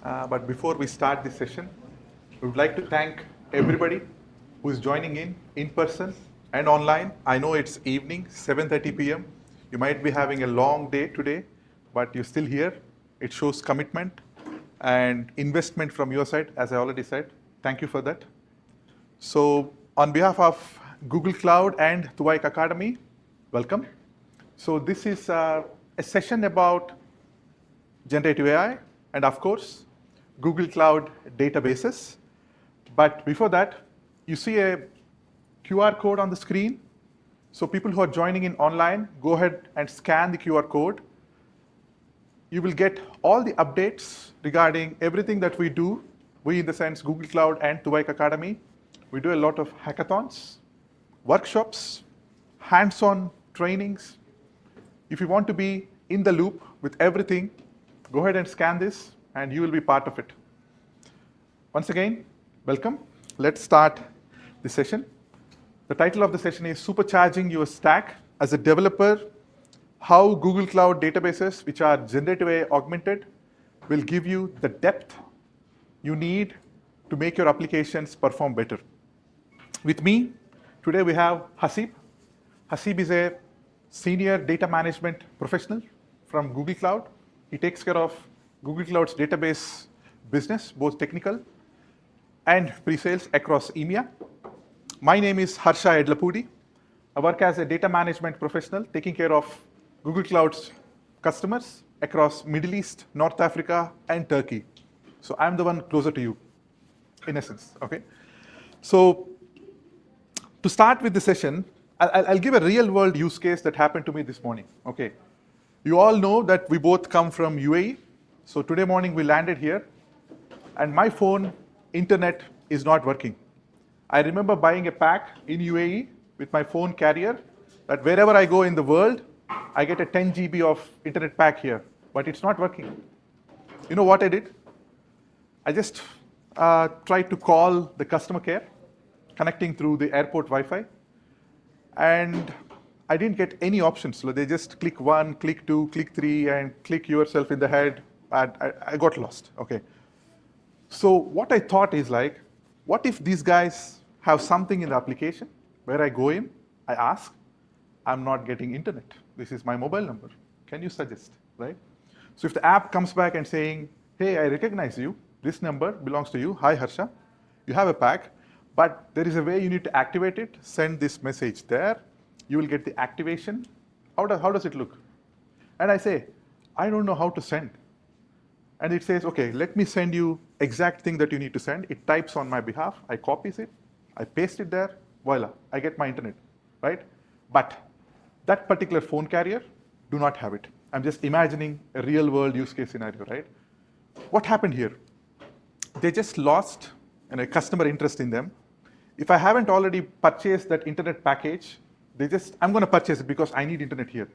But before we start this session, we would like to thank everybody who is joining in person and online. I know it's evening, 7:30 p.m. You might be having a long day today, but you're still here. It shows commitment and investment from your side, as I already said. Thank you for that. So on behalf of Google Cloud and طويق Academy, welcome. So this is a session about generative AI and, of course, Google Cloud databases. But before that, you see a QR code on the screen. So people who are joining in online, go ahead and scan the QR code. You will get all the updates regarding everything that we do. We, in the sense, Google Cloud and طويق Academy. We do a lot of hackathons, workshops, hands-on trainings. If you want to be in the loop with everything, go ahead and scan this, and you will be part of it. Once again, welcome. Let's start the session. The title of the session is Supercharging Your Stack as a Developer, how Google Cloud databases, which are generative AI augmented, will give you the depth you need to make your applications perform better. With me, today we have Hasib. Hasib is a senior data management professional from Google Cloud. He takes care of Google Cloud's database business, both technical and pre-sales across EMEA. My name is Haarsha Yadlapudi. I work as a data management professional, taking care of Google Cloud's customers across Middle East, North Africa, and Turkey. So I'm the one closer to you, in essence, okay? So to start with the session, I'll give a real-world use case that happened to me this morning, okay? You all know that we both come from UAE. So today morning we landed here, and my phone internet is not working. I remember buying a pack in UAE with my phone carrier that wherever I go in the world, I get a 10 GB of internet pack here, but it's not working. You know what I did? I just tried to call the customer care, connecting through the airport Wi-Fi, and I didn't get any options. So they just click 1, click 2, click 3, and click yourself in the head. I got lost, okay. So what I thought is like, what if these guys have something in the application where I go in, I ask, I'm not getting internet. This is my mobile number. Can you suggest, right? So if the app comes back and saying, hey, I recognize you. This number belongs to you. Hi, Harsha. You have a pack, but there is a way you need to activate it. Send this message there. You will get the activation. How does it look? And I say, I don't know how to send. And it says, okay, let me send you exact thing that you need to send. It types on my behalf. I copies it. I paste it there. Voila, I get my internet, right? But that particular phone carrier do not have it. I'm just imagining a real world use case scenario, right? What happened here? They just lost a customer interest in them. If I haven't already purchased that internet package, I'm going to purchase it because I need internet here.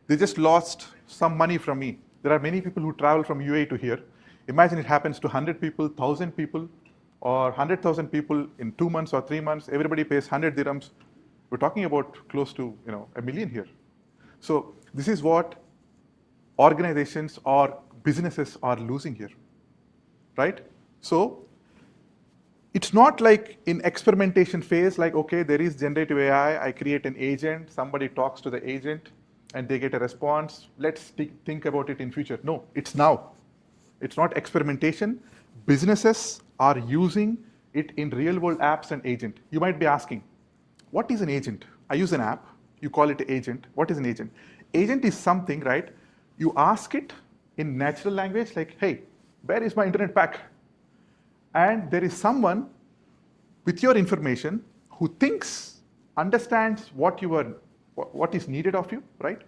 They just lost some money from me. There are many people who travel from UAE to here. Imagine it happens to 100 people, 1,000 people, or 100,000 people in 2 months or 3 months. Everybody pays 100 dirhams. We're talking about close to $1 million here. So this is what organizations or businesses are losing here, right? So it's not like in experimentation phase, like, okay, there is generative AI, I create an agent, somebody talks to the agent, and they get a response. Let's think about it in future. No, it's now. It's not experimentation. Businesses are using it in real-world apps and agent. You might be asking, what is an agent? I use an app. You call it an agent. What is an agent? Agent is something, right? You ask it in natural language, like, hey, where is my internet pack? And there is someone with your information who thinks, understands what is needed of you, right?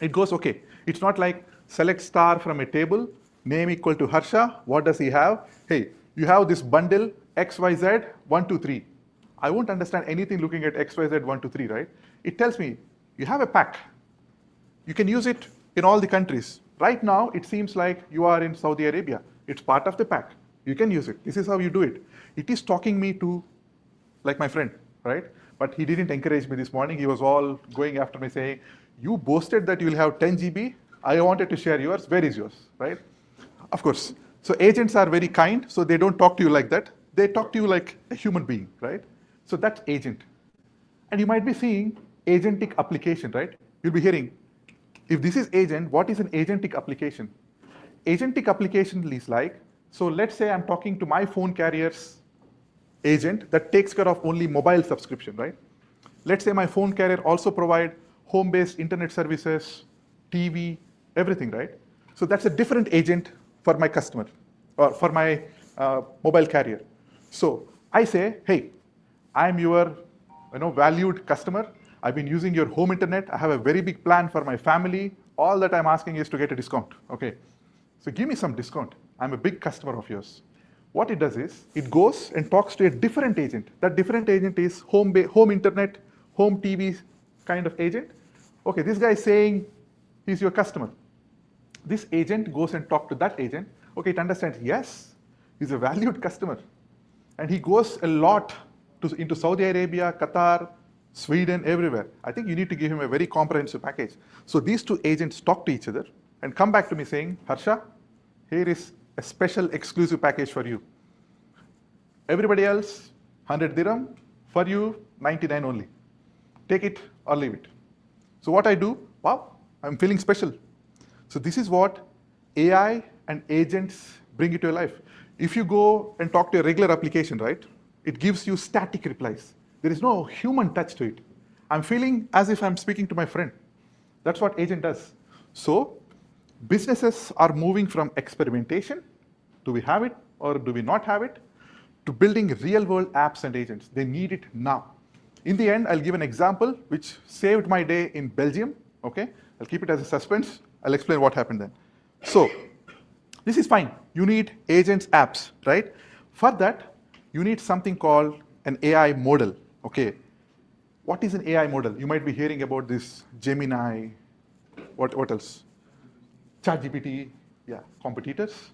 It goes, okay. It's not like select star from a table, name equal to Harsha. What does he have? Hey, you have this bundle XYZ 1, 2, 3. I won't understand anything looking at XYZ 1, 2, 3, right? It tells me you have a pack. You can use it in all the countries. Right now, it seems like you are in Saudi Arabia. It's part of the pack. You can use it. This is how you do it. It is talking me to, like my friend, right? But he didn't encourage me this morning. He was all going after me saying, you boasted that you'll have 10 GB. I wanted to share yours. Where is yours, right? Of course. So agents are very kind, so they don't talk to you like that. They talk to you like a human being, right? So that's agent. And you might be seeing agentic application, right? You'll be hearing, if this is agent, what is an agentic application? Agentic application is like, so let's say I'm talking to my phone carrier's agent that takes care of only mobile subscription, right? Let's say my phone carrier also provide home-based internet services, TV, everything, right? So that's a different agent for my customer or for my mobile carrier. So I say, hey, I'm your valued customer. I've been using your home internet. I have a very big plan for my family. All that I'm asking is to get a discount. Okay, so give me some discount. I'm a big customer of yours. What it does is, it goes and talks to a different agent. That different agent is home internet, home TV kind of agent. Okay, this guy is saying he's your customer. This agent goes and talks to that agent. Okay, it understands, yes, he's a valued customer. And he goes a lot into Saudi Arabia, Qatar, Sweden, everywhere. I think you need to give him a very comprehensive package. So these two agents talk to each other and come back to me saying, Harsha, here is a special exclusive package for you. Everybody else, 100 dirham. For you, 99 only. Take it or leave it. So what I do, wow, I'm feeling special. So this is what AI and agents bring into your life. If you go and talk to a regular application, right, it gives you static replies. There is no human touch to it. I'm feeling as if I'm speaking to my friend. That's what agent does. So businesses are moving from experimentation, do we have it or do we not have it, to building real-world apps and agents. They need it now. In the end, I'll give an example which saved my day in Belgium. Okay, I'll keep it as a suspense. I'll explain what happened then. So this is fine. You need agents, apps, right? For that, you need something called an AI model. Okay, what is an AI model? You might be hearing about this Gemini, what else? ChatGPT, yeah, competitors,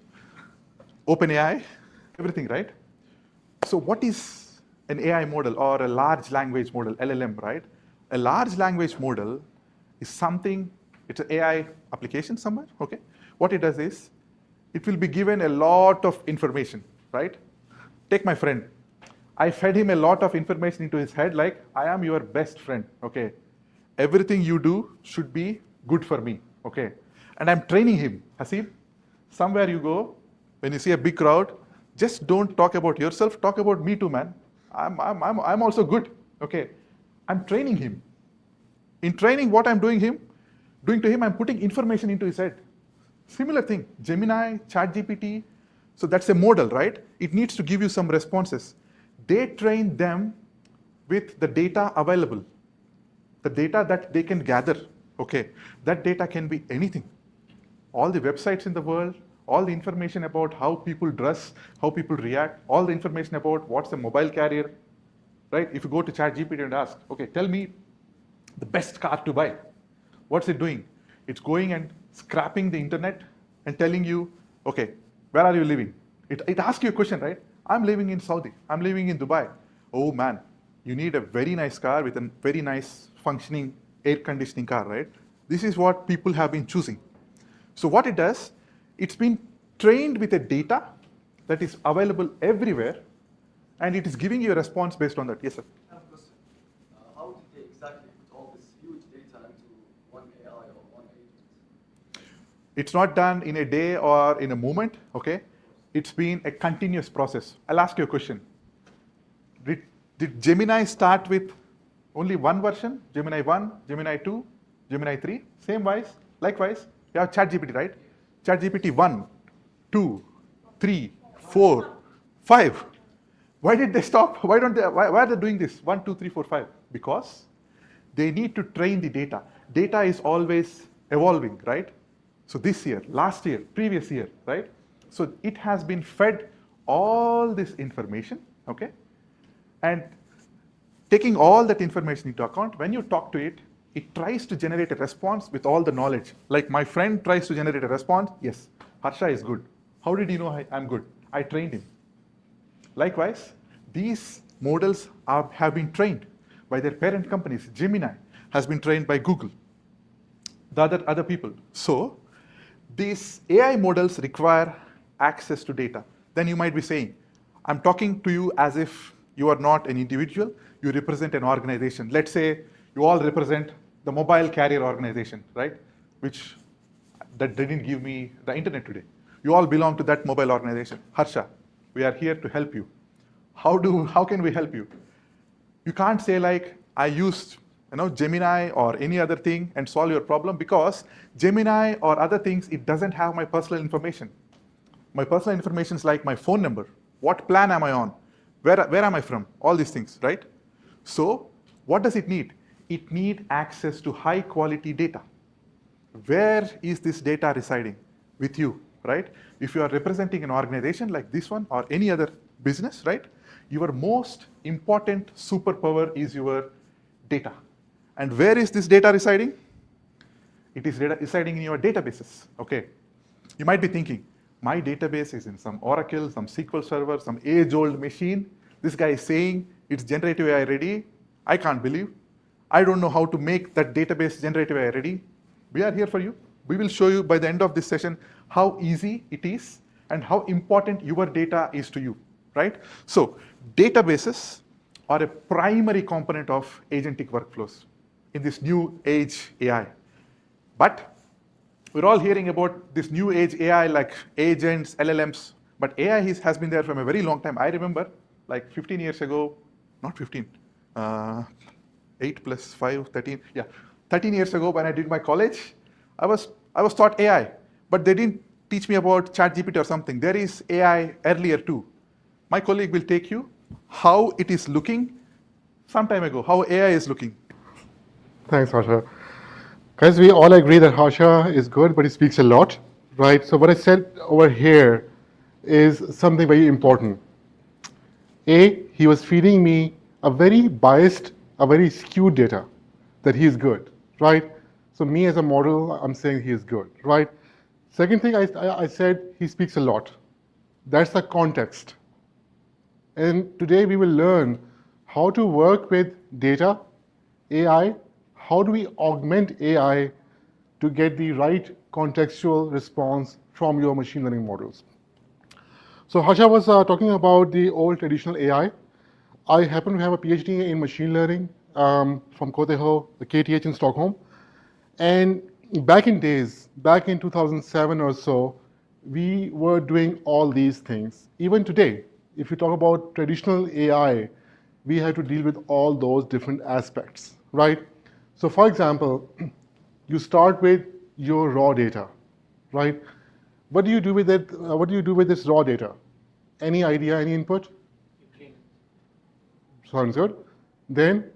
OpenAI, everything, right? So what is an AI model or a large language model, LLM, right? A large language model is something, it's an AI application somewhere, okay? What it does is, it will be given a lot of information, right? Take my friend. I fed him a lot of information into his head, like, I am your best friend, okay? Everything you do should be good for me, okay? And I'm training him. Hasib, somewhere you go, when you see a big crowd, just don't talk about yourself, talk about me too, man. I'm also good, okay? I'm training him. In training, what I'm doing to him, I'm putting information into his head. Similar thing, Gemini, ChatGPT, so that's a model, right? It needs to give you some responses. They train them with the data available, the data that they can gather, okay? That data can be anything. All the websites in the world, all the information about how people dress, how people react, all the information about what's a mobile carrier, right? If you go to ChatGPT and ask, okay, tell me the best car to buy, what's it doing? It's going and scrapping the internet and telling you, okay, where are you living? It asks you a question, right? I'm living in Saudi, I'm living in Dubai. Oh man, you need a very nice car with a very nice functioning air conditioning car, right? This is what people have been choosing. So what it does, it's been trained with a data that is available everywhere, and it is giving you a response based on that. Yes, sir? I have a question. How did they exactly put all this huge data into one AI or one agent? It's not done in a day or in a moment, okay? It's been a continuous process. I'll ask you a question. Did Gemini start with only one version? Gemini 1, Gemini 2, Gemini 3? Likewise, you have ChatGPT, right? ChatGPT 1, 2, 3, 4, 5. Why did they stop? Why are they doing this? 1, 2, 3, 4, 5. Because they need to train the data. Data is always evolving, right? So this year, last year, previous year, right? So it has been fed all this information, okay? And taking all that information into account, when you talk to it, it tries to generate a response with all the knowledge. Like my friend tries to generate a response, yes, Harsha is good. How did you know I'm good? I trained him. Likewise, these models have been trained by their parent companies. Gemini has been trained by Google, the other people. So these AI models require access to data, then you might be saying, I'm talking to you as if you are not an individual, you represent an organization. Let's say you all represent the mobile carrier organization, right? That didn't give me the internet today. You all belong to that mobile organization. Harsha, we are here to help you. How can we help you? You can't say like, I used Gemini or any other thing and solve your problem, because Gemini or other things, it doesn't have my personal information. My personal information is like my phone number, what plan am I on, where am I from, all these things, right? So what does it need? It needs access to high quality data. Where is this data residing? With you, right? If you are representing an organization like this one or any other business, right? Your most important superpower is your data. And where is this data residing? It is residing in your databases, okay? You might be thinking, my database is in some Oracle, some SQL Server, some age-old machine. This guy is saying it's generative AI ready. I can't believe. I don't know how to make that database generative AI ready. We are here for you. We will show you by the end of this session how easy it is and how important your data is to you, right? So databases are a primary component of agentic workflows in this new age AI. But we're all hearing about this new age AI like agents, LLMs, but AI has been there from a very long time. I remember like 15 years ago, not 15, 8 plus 5, 13, yeah. 13 years ago when I did my college, I was taught AI, but they didn't teach me about ChatGPT or something. There is AI earlier too. My colleague will take you how it is looking some time ago, how AI is looking. Thanks, Harsha. Guys, we all agree that Harsha is good, but he speaks a lot, right? So what I said over here is something very important. A, he was feeding me a very biased, a very skewed data that he is good, right? So me as a model, I'm saying he is good, right? Second thing I said, he speaks a lot. That's the context. And today we will learn how to work with data, AI, how do we augment AI to get the right contextual response from your machine learning models. So Harsha was talking about the old traditional AI. I happen to have a PhD in machine learning from KTH, the KTH in Stockholm. And back in 2007 or so, we were doing all these things. Even today, if you talk about traditional AI, we have to deal with all those different aspects, right? So for example, you start with your raw data, right? What do you do with it? What do you do with this raw data? Any idea, any input? You clean it. Sounds good. Then?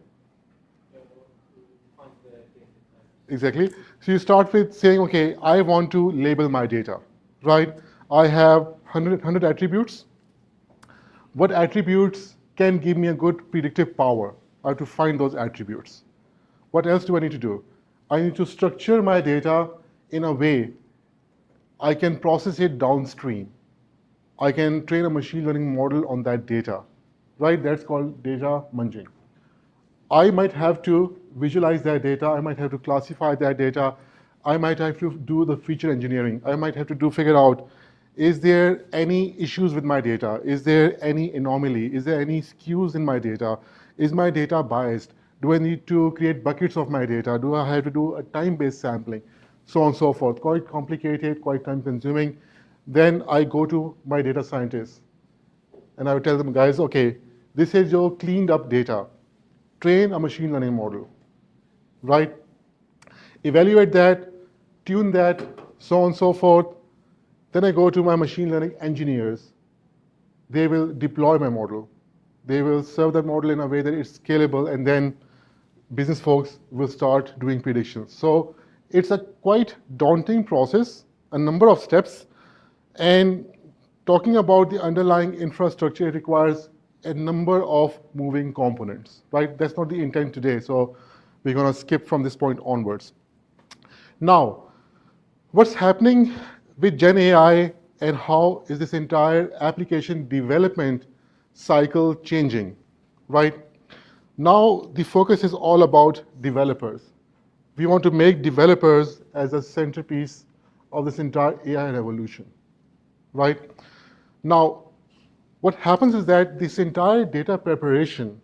Find the data type. Exactly. So you start with saying, okay, I want to label my data, right? I have 100 attributes. What attributes can give me a good predictive power? I have to find those attributes. What else do I need to do? I need to structure my data in a way I can process it downstream. I can train a machine learning model on that data, right? That's called data munging. I might have to visualize that data. I might have to classify that data. I might have to do the feature engineering. I might have to figure out, is there any issues with my data? Is there any anomaly? Is there any skews in my data? Is my data biased? Do I need to create buckets of my data? Do I have to do a time-based sampling? So on and so forth. Quite complicated, quite time-consuming. Then I go to my data scientists, and I would tell them, guys, okay, this is your cleaned up data. Train a machine learning model, right? Evaluate that, tune that, so on and so forth. Then I go to my machine learning engineers. They will deploy my model. They will serve that model in a way that it's scalable, and then business folks will start doing predictions. So it's a quite daunting process, a number of steps. And talking about the underlying infrastructure, it requires a number of moving components, right? That's not the intent today, so we're going to skip from this point onwards. Now, what's happening with Gen AI and how is this entire application development cycle changing, right? Now, the focus is all about developers. We want to make developers as a centerpiece of this entire AI revolution. right? Now, what happens is that this entire data preparation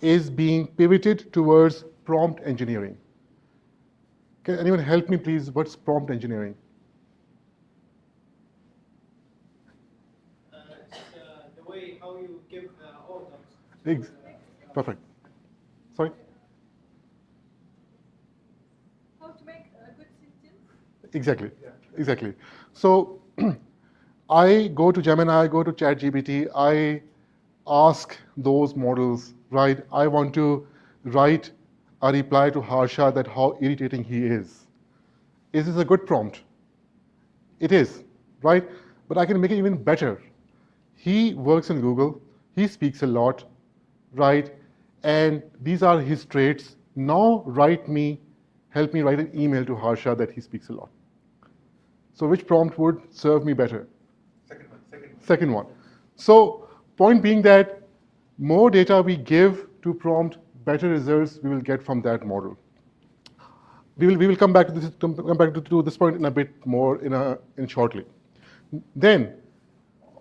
is being pivoted towards prompt engineering. Can anyone help me, please? What's prompt engineering? It's the way how you give orders. Perfect. Sorry? How to make a good sentence? Exactly. So I go to Gemini, I go to ChatGPT, I ask those models, right? I want to write a reply to Harsha that how irritating he is. Is this a good prompt? It is, right? But I can make it even better. He works in Google, he speaks a lot, right? And these are his traits. Now help me write an email to Harsha that he speaks a lot. So which prompt would serve me better? Second one. So point being that more data we give to prompt, better results we will get from that model. We will come back to this point in a bit more in shortly. Then,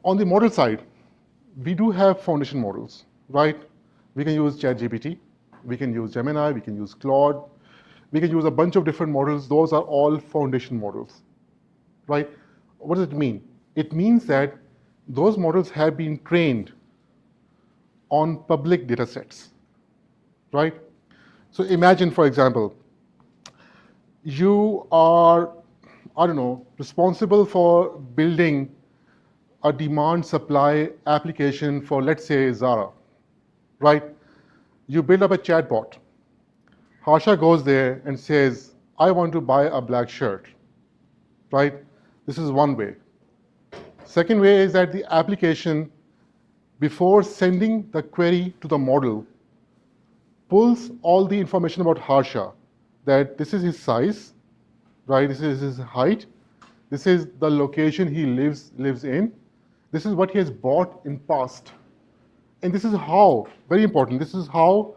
on the model side, we do have foundation models, right? We can use ChatGPT, we can use Gemini, we can use Cloud, we can use a bunch of different models. Those are all foundation models, right? What does it mean? It means that those models have been trained on public data sets, right? So imagine, for example, you are, responsible for building a demand-supply application for, let's say, Zara, right? You build up a chatbot. Harsha goes there and says, I want to buy a black shirt, right? This is one way. Second way is that the application, before sending the query to the model, pulls all the information about Harsha, that this is his size, right? This is his height. This is the location he lives in. This is what he has bought in past. And this is how, very important, this is how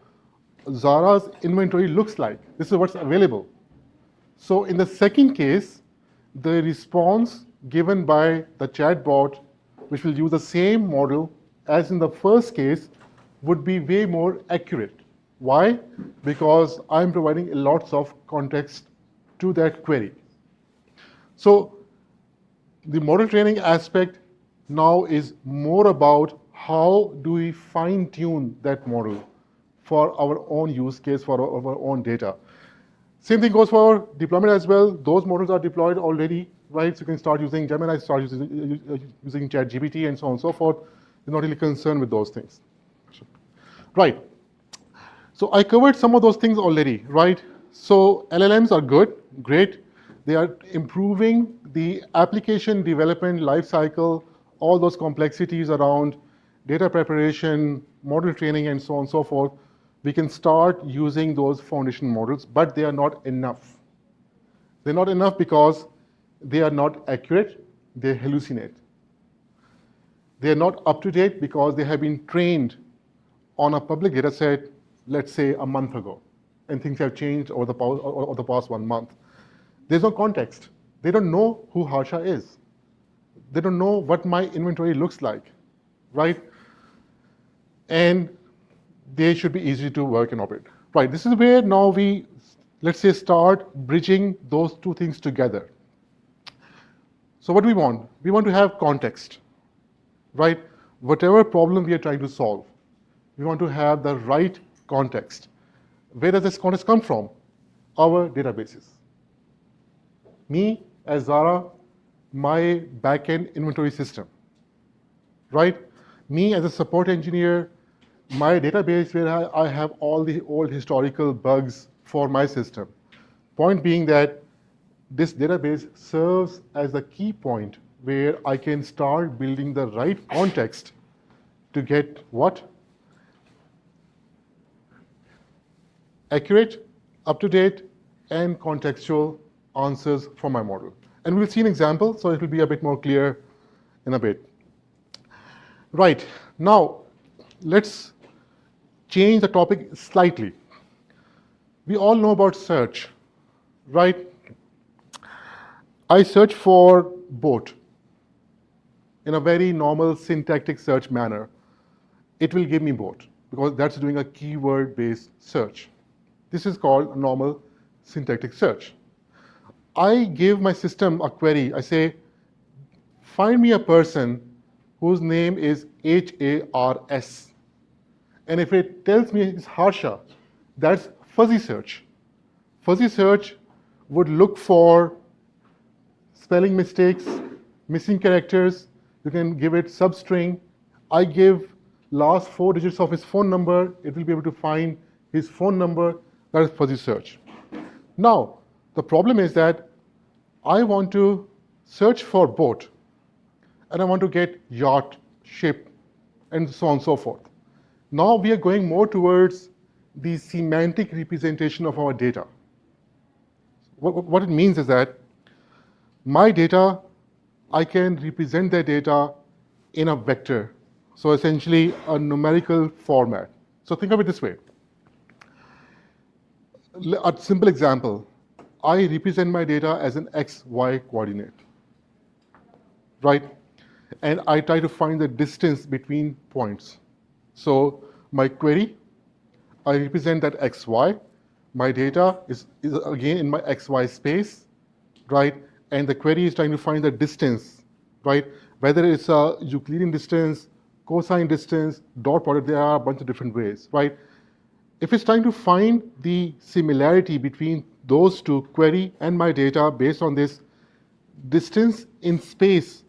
Zara's inventory looks like. This is what's available. So in the second case, the response given by the chatbot, which will use the same model as in the first case, would be way more accurate. Why? Because I'm providing lots of context to that query. So the model training aspect now is more about how do we fine-tune that model for our own use case, for our own data. Same thing goes for deployment as well. Those models are deployed already, right? So you can start using Gemini, start using ChatGPT, and so on and so forth. You're not really concerned with those things. Right. So I covered some of those things already, right? So LLMs are good, great. They are improving the application development lifecycle, all those complexities around data preparation, model training, and so on and so forth. We can start using those foundation models, but they are not enough. They're not enough because they are not accurate, they hallucinate. They are not up to date because they have been trained on a public data set, let's say a month ago, and things have changed over the past 1 month. There's no context. They don't know who Harsha is. They don't know what my inventory looks like, right? And they should be easy to work and operate. Right, this is where now we, let's say, start bridging those two things together. So what do we want? We want to have context, right? Whatever problem we are trying to solve, we want to have the right context. Where does this context come from? Our databases. Me as Zara, my backend inventory system, right? Me as a support engineer, my database where I have all the old historical bugs for my system. Point being that this database serves as the key point where I can start building the right context to get what? Accurate, up-to-date, and contextual answers from my model. And we'll see an example, so it will be a bit more clear in a bit. Right, now let's change the topic slightly. We all know about search, right? I search for boat, in a very normal syntactic search manner, it will give me both, because that's doing a keyword-based search. This is called a normal syntactic search. I give my system a query. I say, find me a person whose name is H-A-R-S. And if it tells me it's Harsha, that's fuzzy search. Fuzzy search would look for spelling mistakes, missing characters. You can give it substring. I give last 4 digits of his phone number. It will be able to find his phone number. That is fuzzy search. Now, the problem is that I want to search for boat, and I want to get yacht, ship, and so on and so forth. Now we are going more towards the semantic representation of our data. What it means is that my data, I can represent that data in a vector. So essentially a numerical format. So think of it this way. A simple example, I represent my data as an XY coordinate, right? And I try to find the distance between points. So my query, I represent that XY. My data is again in my XY space, right? And the query is trying to find the distance, right? Whether it's a Euclidean distance, cosine distance, dot product, there are a bunch of different ways, right? If it's trying to find the similarity between those two, query and my data, based on this distance in space,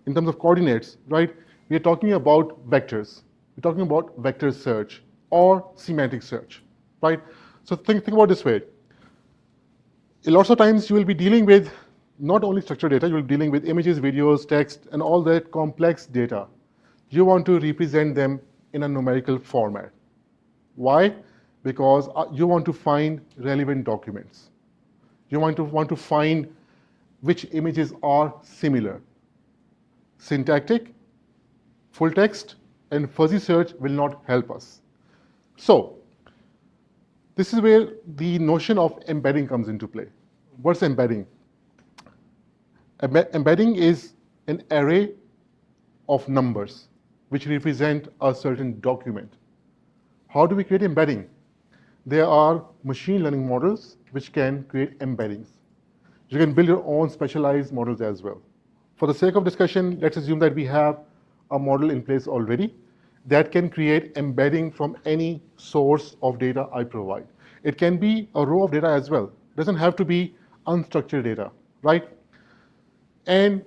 in terms of coordinates, right? We are talking about vectors. We're talking about vector search or semantic search, right? So think about it this way. Lots of times you will be dealing with not only structured data, you will be dealing with images, videos, text, and all that complex data. You want to represent them in a numerical format. Why? Because you want to find relevant documents. You want to find which images are similar. Syntactic, full text, and fuzzy search will not help us. So this is where the notion of embedding comes into play. What's embedding? Embedding is an array of numbers which represent a certain document. How do we create embedding? There are machine learning models which can create embeddings. You can build your own specialized models as well. For the sake of discussion, let's assume that we have a model in place already that can create embedding from any source of data I provide. It can be a row of data as well. It doesn't have to be unstructured data, right? And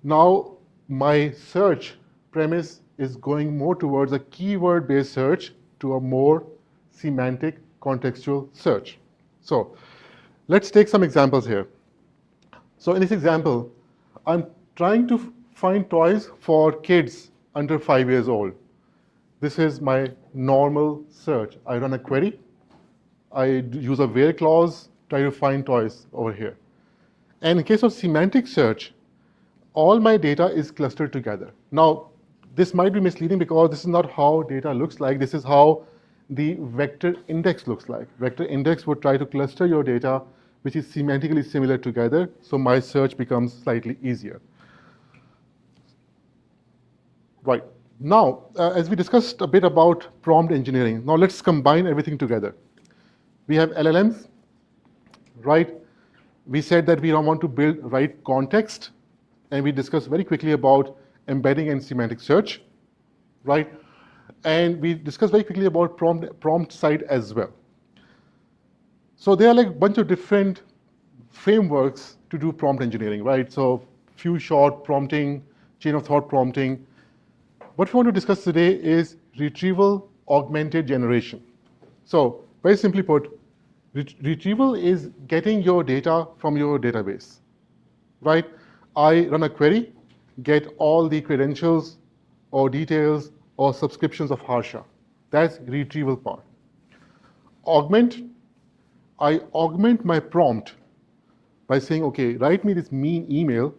now my search premise is going more towards a keyword-based search to a more semantic contextual search. So let's take some examples here. So in this example, I'm trying to find toys for kids under 5 years old. This is my normal search. I run a query. I use a where clause, try to find toys over here. And in case of semantic search, all my data is clustered together. Now, this might be misleading because this is not how data looks like. This is how the vector index looks like. Vector index would try to cluster your data, which is semantically similar together, so my search becomes slightly easier. Right. Now, as we discussed a bit about prompt engineering, now let's combine everything together. We have LLMs, right? We said that we don't want to build right context, and we discussed very quickly about embedding and semantic search, right? And we discussed very quickly about prompt side as well. So there are like a bunch of different frameworks to do prompt engineering, right? So few short prompting, chain of thought prompting. What we want to discuss today is retrieval augmented generation. So very simply put, retrieval is getting your data from your database, right? I run a query, get all the credentials or details or subscriptions of Harsha. That's retrieval part. Augment, I augment my prompt by saying, okay, write me this mean email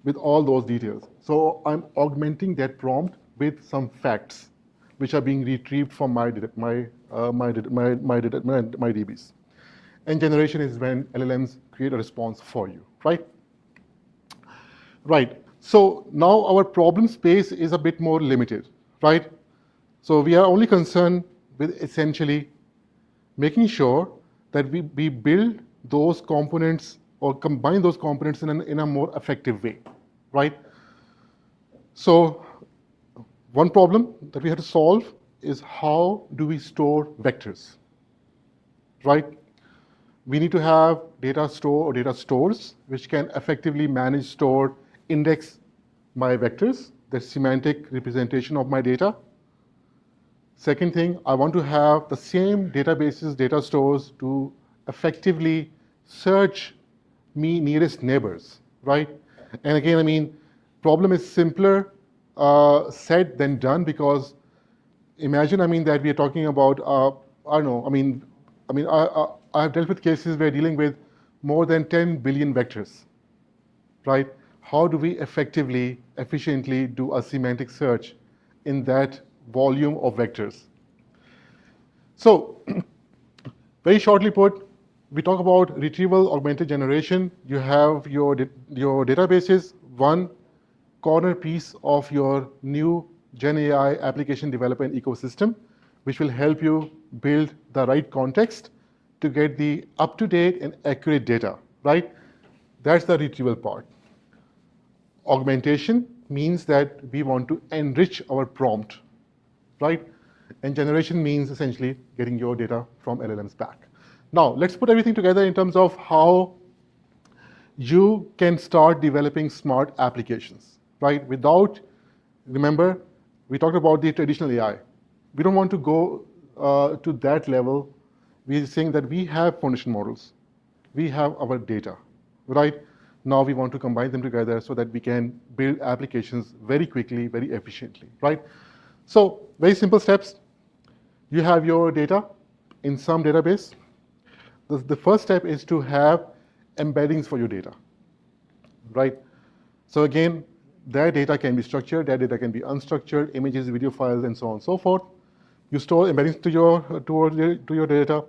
with all those details. So I'm augmenting that prompt with some facts which are being retrieved from my DBs. And generation is when LLMs create a response for you, right? Right. So now our problem space is a bit more limited, right? So we are only concerned with essentially making sure that we build those components or combine those components in a more effective way, right? So one problem that we have to solve is how do we store vectors, right? We need to have data store or data stores which can effectively manage, store, index my vectors, the semantic representation of my data. Second thing, I want to have the same databases, data stores to effectively search me nearest neighbors, right? And again, I mean, problem is simpler said than done, because imagine, I mean, that we are talking about, I don't know, I've dealt with cases where dealing with more than 10 billion vectors, right? How do we effectively, efficiently do a semantic search in that volume of vectors? So, very shortly put, we talk about retrieval augmented generation. You have your databases, one corner piece of your new GenAI application development ecosystem, which will help you build the right context to get the up-to-date and accurate data, right? That's the retrieval part. Augmentation means that we want to enrich our prompt, right? And generation means essentially getting your data from LLMs back. Now, let's put everything together in terms of how you can start developing smart applications, right? Without, remember, we talked about the traditional AI. We don't want to go to that level. We're saying that we have foundation models. We have our data, right? Now we want to combine them together so that we can build applications very quickly, very efficiently, right? So very simple steps. You have your data in some database. The first step is to have embeddings for your data, right? So again, that data can be structured, that data can be unstructured, images, video files, and so on and so forth. You store embeddings to your data.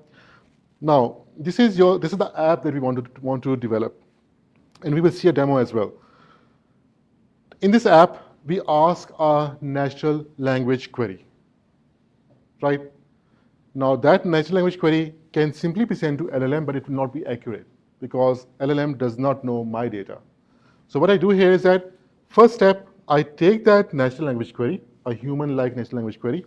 Now, this is the app that we want to develop, and we will see a demo as well. In this app, we ask a natural language query, right? Now, that natural language query can simply be sent to LLM, but it will not be accurate because LLM does not know my data. So what I do here is that, first step, I take that natural language query, a human-like natural language query,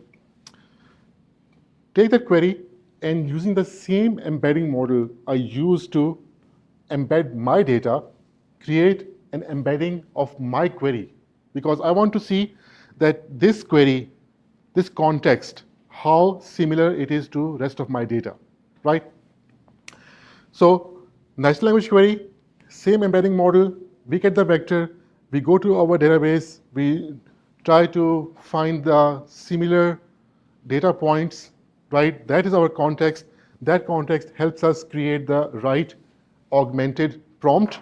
take that query, and using the same embedding model I use to embed my data, create an embedding of my query, because I want to see that this query, this context, how similar it is to rest of my data, right? So natural language query, same embedding model, we get the vector, we go to our database, we try to find the similar data points, right? That is our context. That context helps us create the right augmented prompt.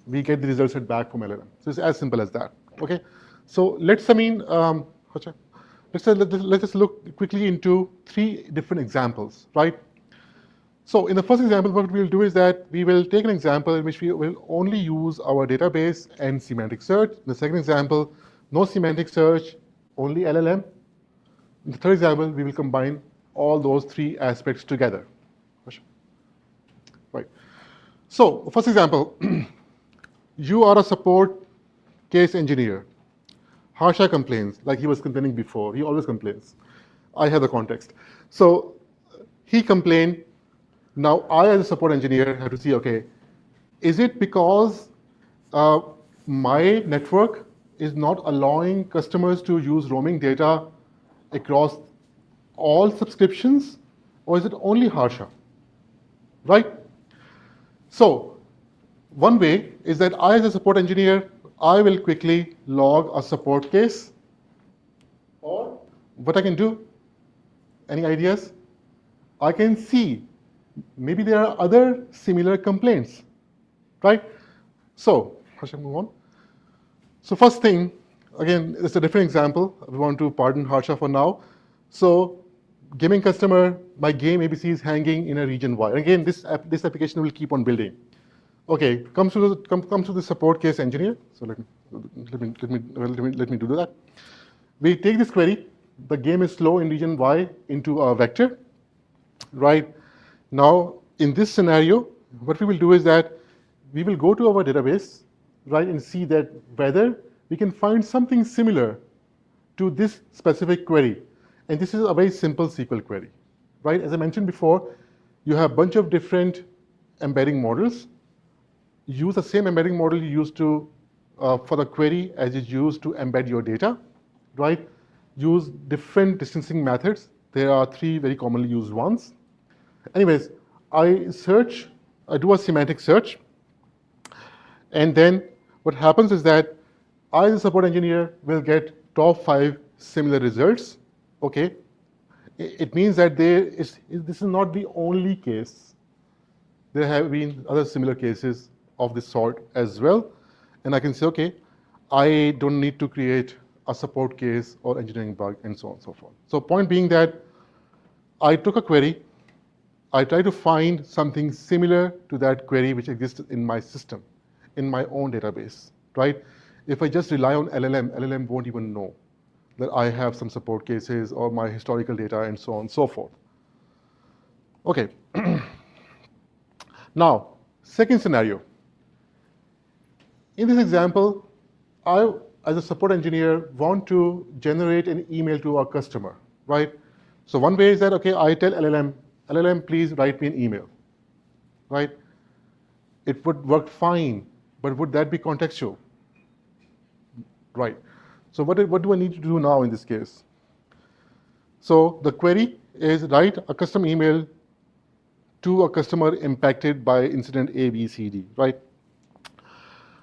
We get the results back from LLM. So it's as simple as that, okay? So let's just look quickly into 3 different examples, right? So in the first example, what we'll do is that we will take an example in which we will only use our database and semantic search. In the second example, no semantic search, only LLM. In the third example, we will combine all those 3 aspects together. Right. So first example, you are a support case engineer. Harsha complains, like he was complaining before. He always complains. I have the context. So he complained. Now I, as a support engineer, have to see, okay, is it because my network is not allowing customers to use roaming data across all subscriptions, or is it only Harsha, right? So one way is that I, as a support engineer, I will quickly log a support case. Or what I can do, any ideas? I can see maybe there are other similar complaints, right? So, how shall I move on? So first thing, again, it's a different example. We want to pardon Harsha for now. So gaming customer, my game ABC is hanging in a region Y. Again, this application will keep on building. Okay, comes to the support case engineer. So let me Let me do that. We take this query. The game is slow in region Y into a vector, right? Now, in this scenario, what we will do is that we will go to our database, right, and see that whether we can find something similar to this specific query. And this is a very simple SQL query, right? As I mentioned before, you have a bunch of different embedding models. Use the same embedding model you used to for the query as you use to embed your data, right? Use different distancing methods. There are 3 very commonly used ones. Anyways, I do a semantic search, and then what happens is that I, as a support engineer, will get top 5 similar results, okay? It means that this is not the only case. There have been other similar cases of this sort as well, and I can say, okay, I don't need to create a support case or engineering bug and so on and so forth. So point being that I took a query, I try to find something similar to that query which exists in my system, in my own database, right? If I just rely on LLM won't even know that I have some support cases or my historical data and so on and so forth. Okay. Now, second scenario. In this example, I, as a support engineer, want to generate an email to our customer, right? So one way is that, okay, I tell LLM, please write me an email, right? It would work fine, but would that be contextual? Right. So what do I need to do now in this case? So the query is write a custom email to a customer impacted by incident A, B, C, D, right?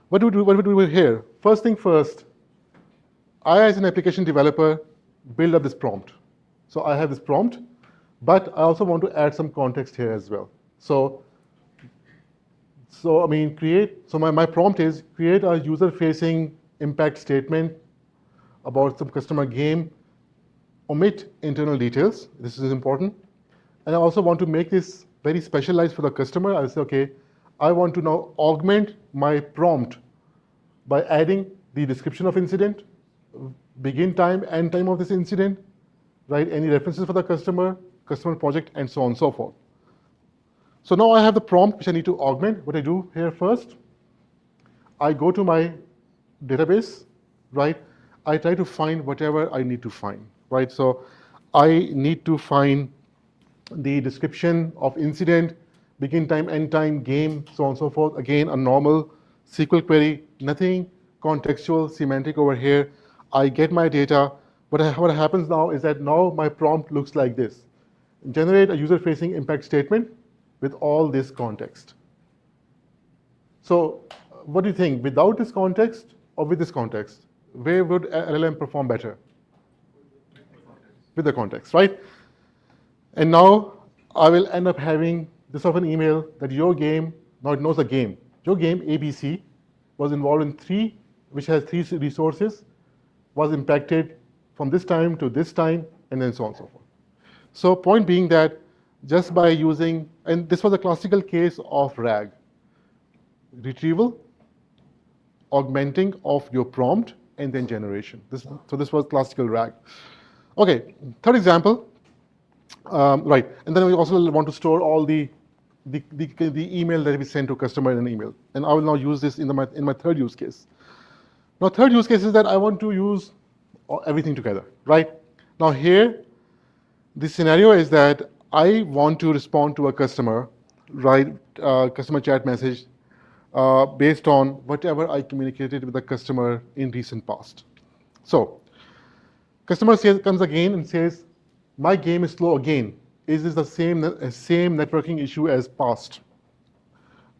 What do we do here? First thing first, I, as an application developer, build up this prompt. So I have this prompt, but I also want to add some context here as well. So my prompt is create a user-facing impact statement about some customer game, omit internal details. This is important. And I also want to make this very specialized for the customer. I'll say, okay, I want to now augment my prompt by adding the description of incident, begin time, end time of this incident, right? Any references for the customer project, and so on and so forth. So now I have the prompt which I need to augment. What I do here first, I go to my database, right? I try to find whatever I need to find, right? So I need to find the description of incident, begin time, end time, game, so on and so forth. Again, a normal SQL query, nothing contextual, semantic over here. I get my data. What happens now is that now my prompt looks like this. Generate a user-facing impact statement with all this context. So what do you think? Without this context or with this context? Where would LLM perform better? With the context, right? And now I will end up having this of an email that your game, now it knows the game. Your game, ABC, was involved in 3, which has 3 resources, was impacted from this time to this time, and then so on and so forth. So point being that just by using, and this was a classical case of RAG, retrieval, augmenting of your prompt, and then generation. So this was classical RAG. Okay, third example, right, and then we also want to store all the email that we send to customer in an email. And I will now use this in my third use case. Now, third use case is that I want to use everything together, right? Now here, the scenario is that I want to respond to a customer, right, customer chat message based on whatever I communicated with the customer in recent past. So, customer comes again and says, my game is slow again. Is this the same networking issue as past?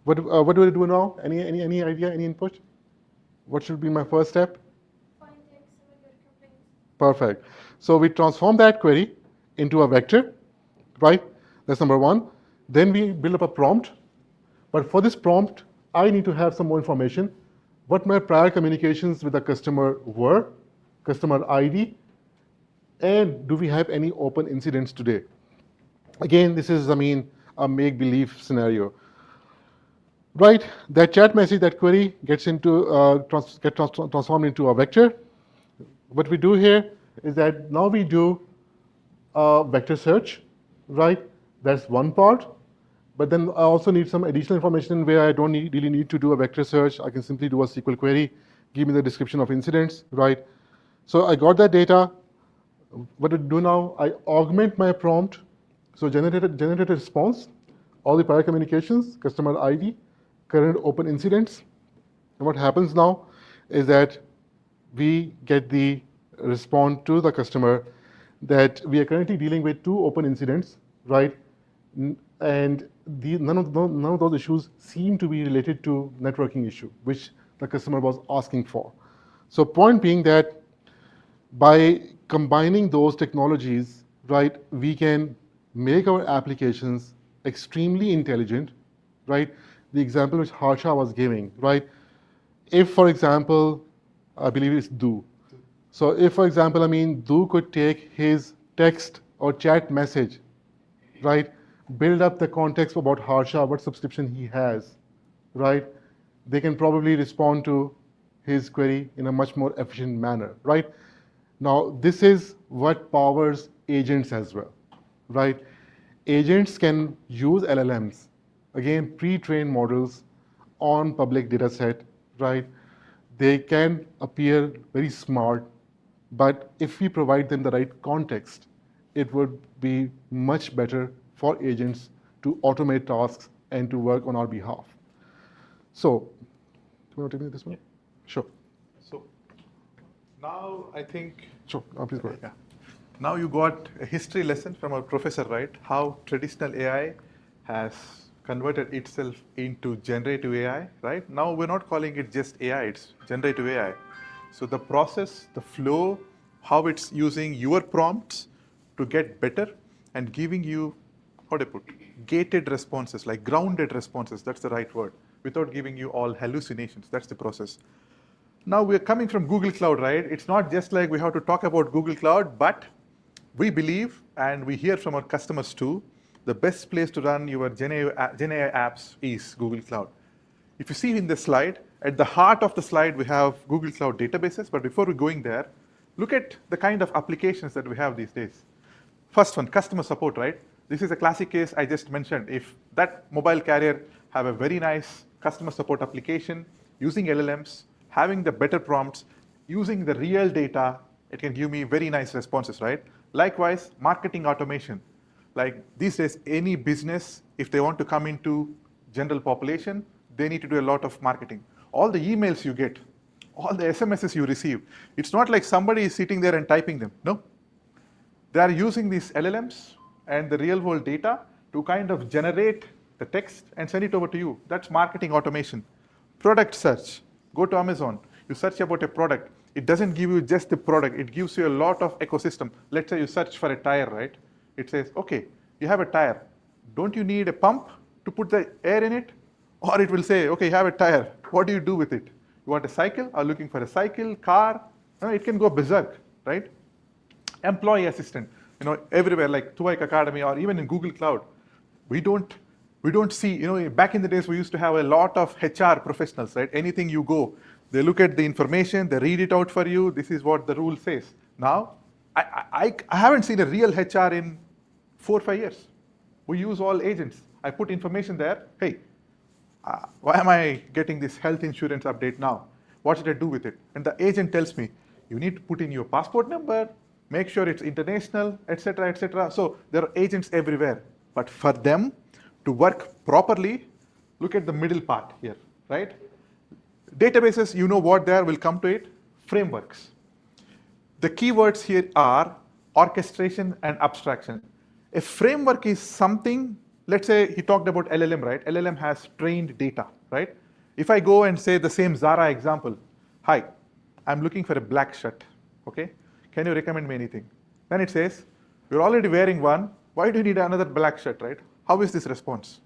What do I do now? Any idea, any input? What should be my first step? Finding similar complaints. Perfect. So we transform that query into a vector, right? That's number one. Then we build up a prompt. But for this prompt, I need to have some more information. What my prior communications with the customer were, customer ID, and do we have any open incidents today? Again, this is, a make-believe scenario. right? That chat message, that query gets transformed into a vector. What we do here is that now we do a vector search, right? That's one part. But then I also need some additional information where I don't really need to do a vector search. I can simply do a SQL query, give me the description of incidents, right? So I got that data. What I do now, I augment my prompt. So generate a response, all the prior communications, customer ID, current open incidents. And what happens now is that we get the response to the customer that we are currently dealing with 2 open incidents, right? And none of those issues seem to be related to networking issue, which the customer was asking for. So point being that by combining those technologies, right, we can make our applications extremely intelligent, right? The example which Harsha was giving, right? If, for example, I believe it's Do. So if, for example, Do could take his text or chat message, right? Build up the context about Harsha, what subscription he has, right? They can probably respond to his query in a much more efficient manner, right? Now, this is what powers agents as well, right? Agents can use LLMs, again, pre-trained models on public data set, right? They can appear very smart, but if we provide them the right context, it would be much better for agents to automate tasks and to work on our behalf. So, do you want to take me this one? Sure. So now I think, Sure, please go ahead. yeah. Now you got a history lesson from our professor, right? How traditional AI has converted itself into generative AI, right? Now we're not calling it just AI, it's generative AI. So the process, the flow, how it's using your prompts to get better and giving you, how do I put, gated responses, like grounded responses, that's the right word, without giving you all hallucinations, that's the process. Now we're coming from Google Cloud, right? It's not just like we have to talk about Google Cloud, but we believe, and we hear from our customers too, the best place to run your GenAI apps is Google Cloud. If you see in the slide, at the heart of the slide, we have Google Cloud databases, but before we're going there, look at the kind of applications that we have these days. First one, customer support, right? This is a classic case I just mentioned. If that mobile carrier have a very nice customer support application using LLMs, having the better prompts, using the real data, it can give me very nice responses, right? Likewise, marketing automation. Like these days, any business, if they want to come into general population, they need to do a lot of marketing. All the emails you get, all the SMSs you receive, it's not like somebody is sitting there and typing them, no. They are using these LLMs and the real world data to kind of generate the text and send it over to you. That's marketing automation. Product search, go to Amazon, you search about a product. It doesn't give you just the product, it gives you a lot of ecosystem. Let's say you search for a tire, right? It says, okay, you have a tire. Don't you need a pump to put the air in it? Or it will say, okay, you have a tire. What do you do with it? You want a cycle? Are looking for a cycle, car? It can go berserk, right? Employee assistant, everywhere like طويق Academy or even in Google Cloud. We don't see, back in the days we used to have a lot of HR professionals, right? Anything you go, they look at the information, they read it out for you. This is what the rule says. Now, I haven't seen a real HR in 4 or 5 years. We use all agents. I put information there. Hey, why am I getting this health insurance update now? What should I do with it? And the agent tells me, you need to put in your passport number, make sure it's international, etc., etc. So there are agents everywhere. But for them to work properly, look at the middle part here, right? Databases, you know what there, will come to it. Frameworks. The keywords here are orchestration and abstraction. A framework is something, let's say he talked about LLM, right? LLM has trained data, right? If I go and say the same Zara example, hi, I'm looking for a black shirt, okay? Can you recommend me anything? Then it says, you're already wearing one, why do you need another black shirt, right? How is this response?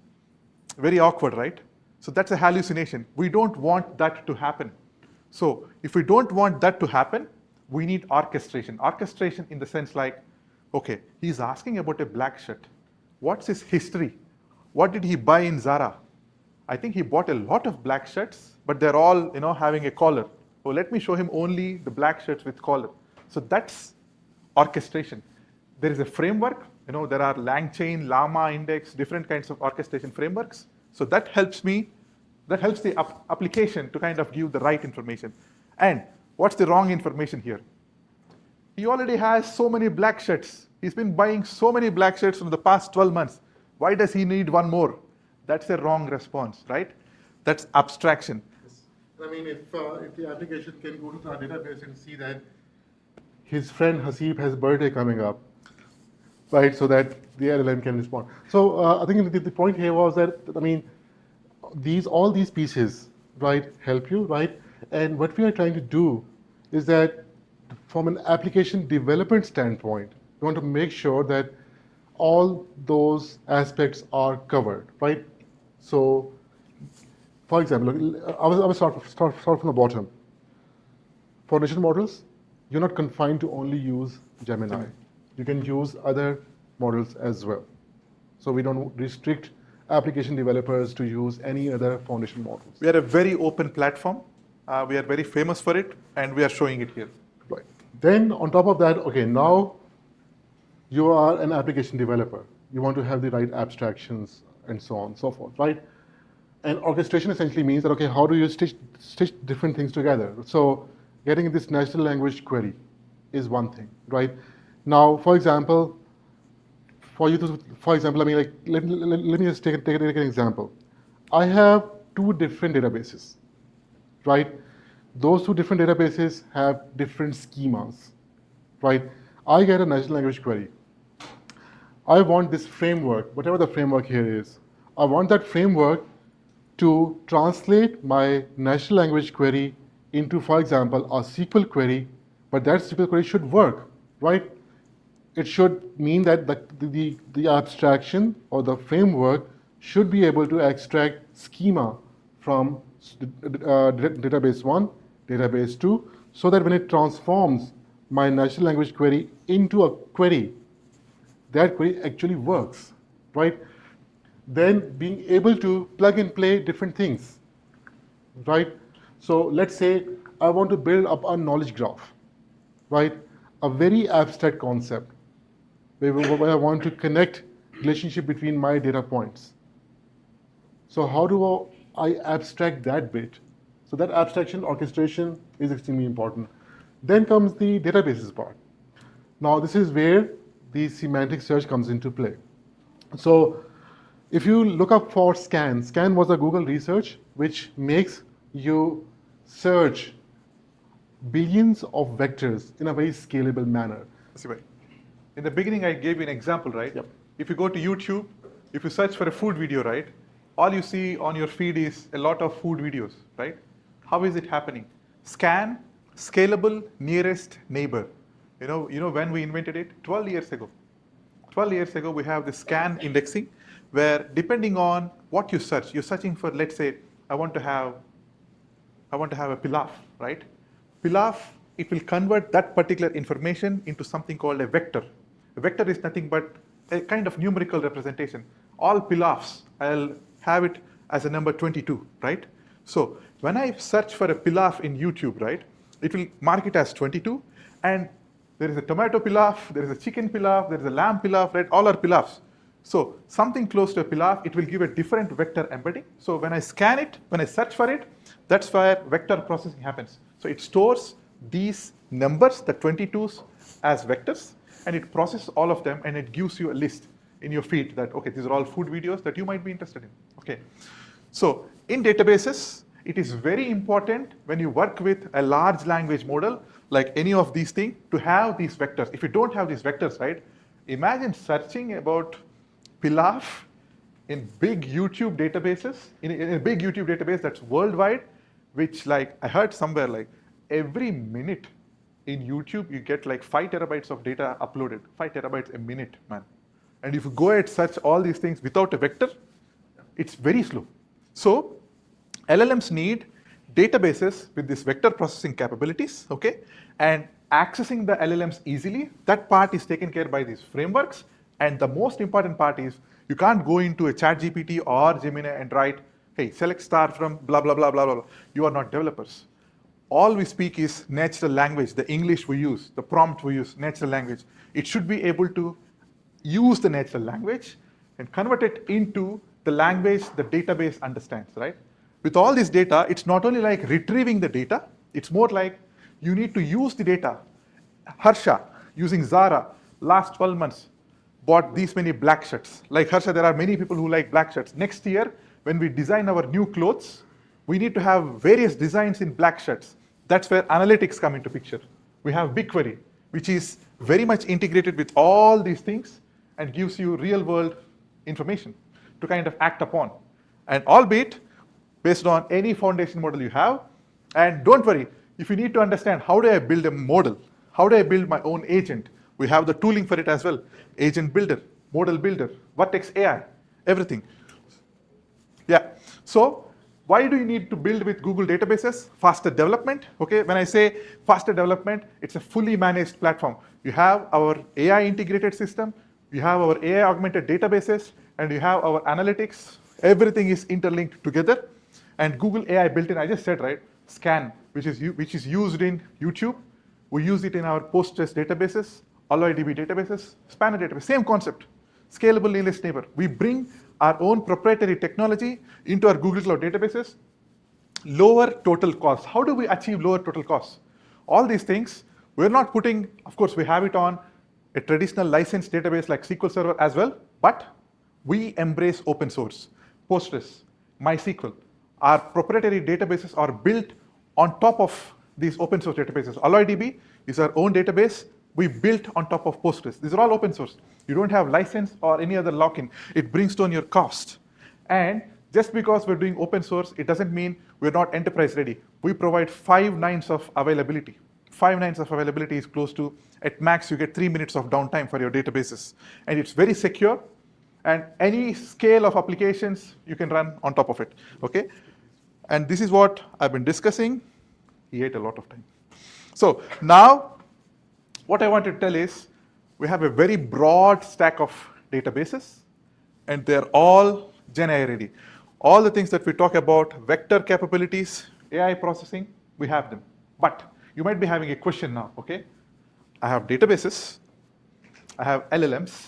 Very awkward, right? So that's a hallucination. We don't want that to happen. So if we don't want that to happen, we need orchestration. Orchestration in the sense like, okay, he's asking about a black shirt. What's his history? What did he buy in Zara? I think he bought a lot of black shirts, but they're all having a collar. So let me show him only the black shirts with collar. So that's orchestration. There is a framework. There are LangChain, Llama Index, different kinds of orchestration frameworks. So that helps me. That helps the application to kind of give the right information. And what's the wrong information here? He already has so many black shirts. He's been buying so many black shirts from the past 12 months. Why does he need one more? That's a wrong response, right? That's abstraction. I mean, if the application can go to our database and see that his friend Hasib has birthday coming up, right, so that the LLM can respond. So I think the point here was that, I mean, all these pieces, right, help you, right? And what we are trying to do is that from an application development standpoint, we want to make sure that all those aspects are covered, right? So, for example, I will start from the bottom. Foundation models, you're not confined to only use Gemini. You can use other models as well. So we don't restrict application developers to use any other foundation models. We are a very open platform. We are very famous for it, and we are showing it here. Right. Then on top of that, okay, now you are an application developer. You want to have the right abstractions and so on and so forth, right? And orchestration essentially means that, okay, how do you stitch different things together? So getting this natural language query is one thing, right? Now, for example, I mean, like, let me just take an example. I have two different databases, right? Those two different databases have different schemas, right? I get a natural language query. I want this framework, whatever the framework here is, I want that framework to translate my natural language query into, for example, a SQL query, but that SQL query should work, right? It should mean that the abstraction or the framework should be able to extract schema from database 1, database 2, so that when it transforms my natural language query into a query, that query actually works, right? Then being able to plug and play different things, right? So let's say I want to build up a knowledge graph, right? A very abstract concept where I want to connect relationship between my data points. So how do I abstract that bit? So that abstraction orchestration is extremely important. Then comes the databases part. Now this is where the semantic search comes into play. So if you look up for scan was a Google research which makes you search billions of vectors in a very scalable manner. In the beginning, I gave you an example, right? Yep. If you go to YouTube, if you search for a food video, right, all you see on your feed is a lot of food videos, right? How is it happening? Scan, scalable, nearest neighbor. You know when we invented it? 12 years ago. 12 years ago, we have the scan indexing, where depending on what you search, you're searching for, let's say, I want to have a pilaf, right? Pilaf, it will convert that particular information into something called a vector. A vector is nothing but a kind of numerical representation. All pilafs, I'll have it as a number 22, right? So when I search for a pilaf in YouTube, right, it will mark it as 22, and there is a tomato pilaf, there is a chicken pilaf, there is a lamb pilaf, right? All are pilafs. So something close to a pilaf, it will give a different vector embedding. So when I scan it, when I search for it, that's where vector processing happens. So it stores these numbers, the 22s, as vectors, and it processes all of them, and it gives you a list in your feed that, okay, these are all food videos that you might be interested in. Okay. So in databases, it is very important when you work with a large language model, like any of these things, to have these vectors. If you don't have these vectors, right, imagine searching about pilaf in big YouTube databases, in a big YouTube database that's worldwide, which, like, I heard somewhere, like, every minute in YouTube, you get like 5 terabytes of data uploaded, 5 terabytes a minute, man. And if you go and search all these things without a vector, it's very slow. So LLMs need databases with this vector processing capabilities, okay? And accessing the LLMs easily, that part is taken care by these frameworks. And the most important part is you can't go into a ChatGPT or Gemini and write, hey, hey, select star from blah, blah, blah, blah, blah, blah. You are not developers. All we speak is natural language, the English we use, the prompt we use, natural language. It should be able to use the natural language and convert it into the language the database understands, right? With all this data, it's not only like retrieving the data, it's more like you need to use the data. Harsha, using Zara, last 12 months, bought these many black shirts. Like Harsha, there are many people who like black shirts. Next year, when we design our new clothes, we need to have various designs in black shirts. That's where analytics come into picture. We have BigQuery, which is very much integrated with all these things and gives you real world information to kind of act upon. And albeit based on any foundation model you have. And don't worry, if you need to understand how do I build a model, how do I build my own agent, we have the tooling for it as well. Agent builder, model builder, Vertex AI, everything. Yeah, so why do you need to build with Google databases? Faster development, okay? When I say faster development, it's a fully managed platform. You have our AI integrated system, you have our AI augmented databases, and you have our analytics. Everything is interlinked together. And Google AI built-in, I just said, right? Scan, which is used in YouTube. We use it in our Postgres databases, AlloyDB databases, Spanner database, same concept. Scalable nearest neighbor. We bring our own proprietary technology into our Google Cloud databases. Lower total costs. How do we achieve lower total costs? All these things, we're not putting, of course, we have it on a traditional licensed database like SQL Server as well, but we embrace open source. Postgres, MySQL, our proprietary databases are built on top of these open source databases. AlloyDB is our own database we built on top of Postgres. These are all open source. You don't have license or any other lock-in. It brings down your cost. And just because we're doing open source, it doesn't mean we're not enterprise ready. We provide 5 nines of availability. 5 nines of availability is close to, at max, you get 3 minutes of downtime for your databases. And it's very secure. And any scale of applications, you can run on top of it, okay? And this is what I've been discussing. He ate a lot of time. So now, what I want to tell is, we have a very broad stack of databases, and they're all GenAI ready. All the things that we talk about, vector capabilities, AI processing, we have them. But you might be having a question now, okay? I have databases, I have LLMs.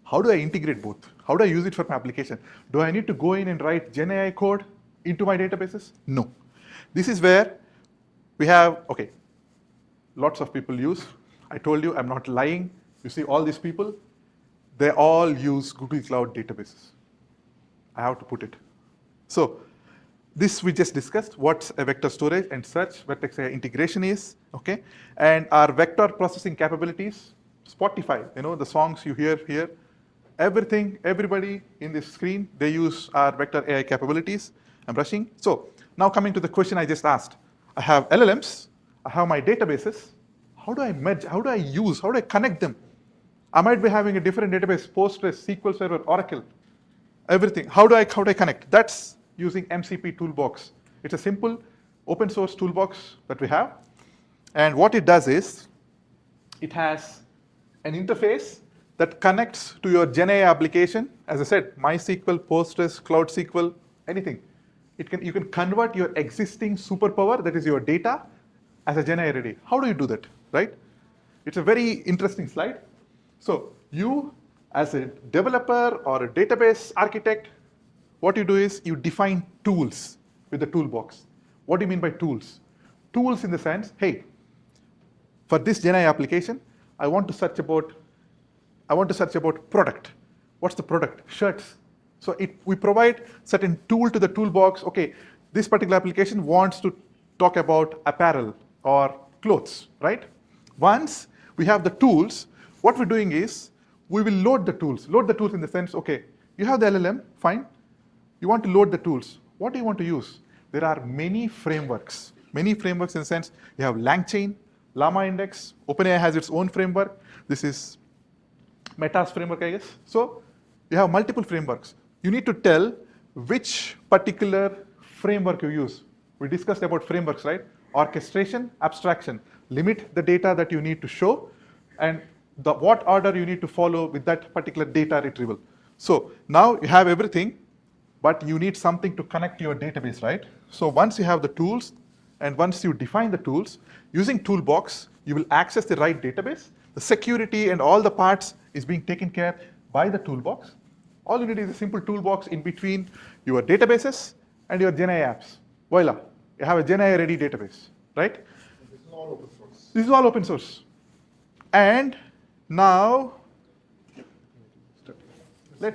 How do I integrate both? How do I use it for my application? Do I need to go in and write GenAI code into my databases? No. This is where we have, okay, lots of people use. I told you I'm not lying. You see all these people, they all use Google Cloud databases. I have to put it. So this we just discussed, what a vector storage and search Vertex AI integration is, okay? And our vector processing capabilities, Spotify, you know, the songs you hear here, everything, everybody in this screen, they use our vector AI capabilities. I'm rushing. So now coming to the question I just asked. I have LLMs, I have my databases. How do I merge, how do I use, how do I connect them? I might be having a different database, Postgres, SQL Server, Oracle, everything. How do I connect? That's using MCP Toolbox. It's a simple open source toolbox that we have. And what it does is, it has an interface that connects to your GenAI application. As I said, MySQL, Postgres, Cloud SQL, anything. You can convert your existing superpower, that is your data, as a GenAI ready. How do you do that, right? It's a very interesting slide. So you, as a developer or a database architect, what you do is you define tools with the toolbox. What do you mean by tools? Tools in the sense, hey, for this GenAI application, I want to search about product. What's the product? Shirts. So we provide certain tool to the toolbox. Okay, this particular application wants to talk about apparel or clothes, right? Once we have the tools, what we're doing is we will load the tools. Load the tools in the sense, okay, you have the LLM, fine. You want to load the tools. What do you want to use? There are many frameworks. Many frameworks in the sense, you have LangChain, Llama Index, OpenAI has its own framework. This is Meta's framework, I guess. So you have multiple frameworks. You need to tell which particular framework you use. We discussed about frameworks, right? Orchestration, abstraction. Limit the data that you need to show, and what order you need to follow with that particular data retrieval. So now you have everything. but you need something to connect to your database, right? So once you have the tools, and once you define the tools, using Toolbox, you will access the right database. The security and all the parts is being taken care by the Toolbox. All you need is a simple toolbox in between your databases and your GenAI apps. Voila, you have a GenAI ready database, right? This is all open source. This is all open source. And now, let's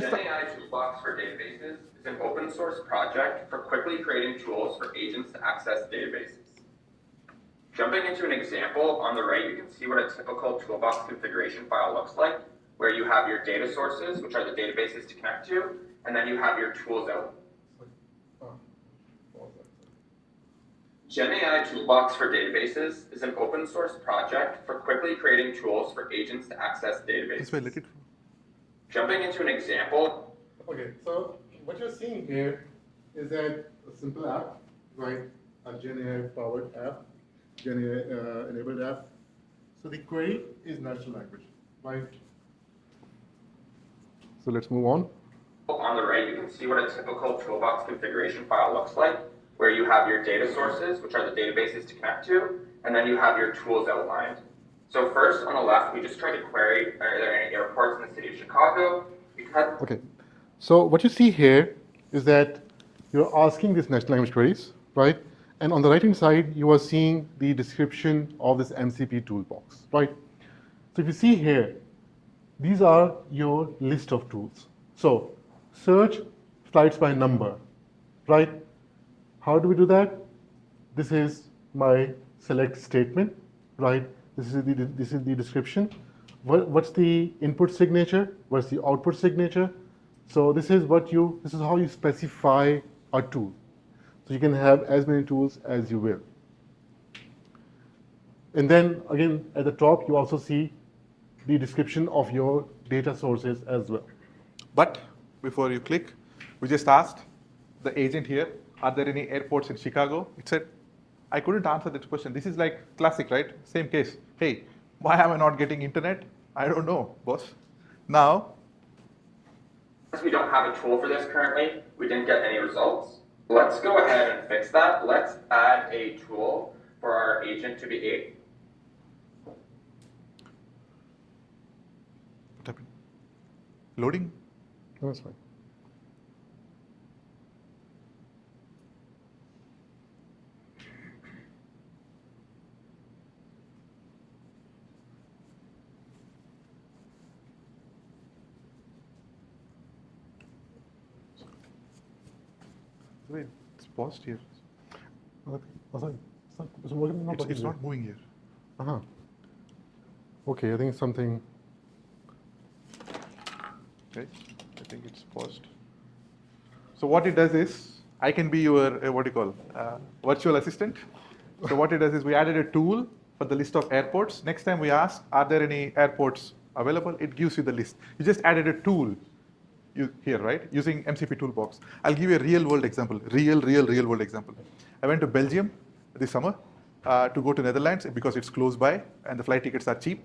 start. GenAI Toolbox for Databases is an open source project for quickly creating tools for agents to access databases. Jumping into an example, on the right you can see what a typical Toolbox configuration file looks like, where you have your data sources, which are the databases to connect to, and then you have your tools out. GenAI Toolbox for Databases is an open source project for quickly creating tools for agents to access databases. Jumping into an example. Okay, so what you're seeing here is that a simple app, right? A GenAI powered app, GenAI enabled app. So the query is natural language, right? So let's move on. On the right, you can see what a typical Toolbox configuration file looks like, where you have your data sources, which are the databases to connect to, and then you have your tools outlined. So first, on the left, we just try to query, are there any airports in the city of Chicago? Okay, so what you see here is that you're asking these natural language queries, right? And on the right-hand side, you are seeing the description of this MCP toolbox, right? So if you see here, these are your list of tools. So search flights by number, right? How do we do that? This is my select statement, right? This is the description. What's the input signature? What's the output signature? So this is how you specify a tool. So you can have as many tools as you will. And then again, at the top, you also see the description of your data sources as well. But before you click, we just asked the agent here, are there any airports in Chicago? It said, I couldn't answer that question. This is like classic, right? Same case. Hey, why am I not getting internet? I don't know, boss. Now, Since we don't have a tool for this currently, we didn't get any results. Let's go ahead and fix that. Let's add a tool for our agent to be able. what happened? Loading? No, that's fine. Wait, it's paused here. Okay. Oh, sorry. It's not It's not moving here. Uh-huh. Okay, I think something. Okay, I think it's paused. So what it does is, I can be your, virtual assistant. So what it does is we added a tool for the list of airports. Next time we ask, are there any airports available? It gives you the list. You just added a tool here, right? Using MCP Toolbox. I'll give you a real world example, real world example. I went to Belgium this summer to go to Netherlands because it's close by and the flight tickets are cheap.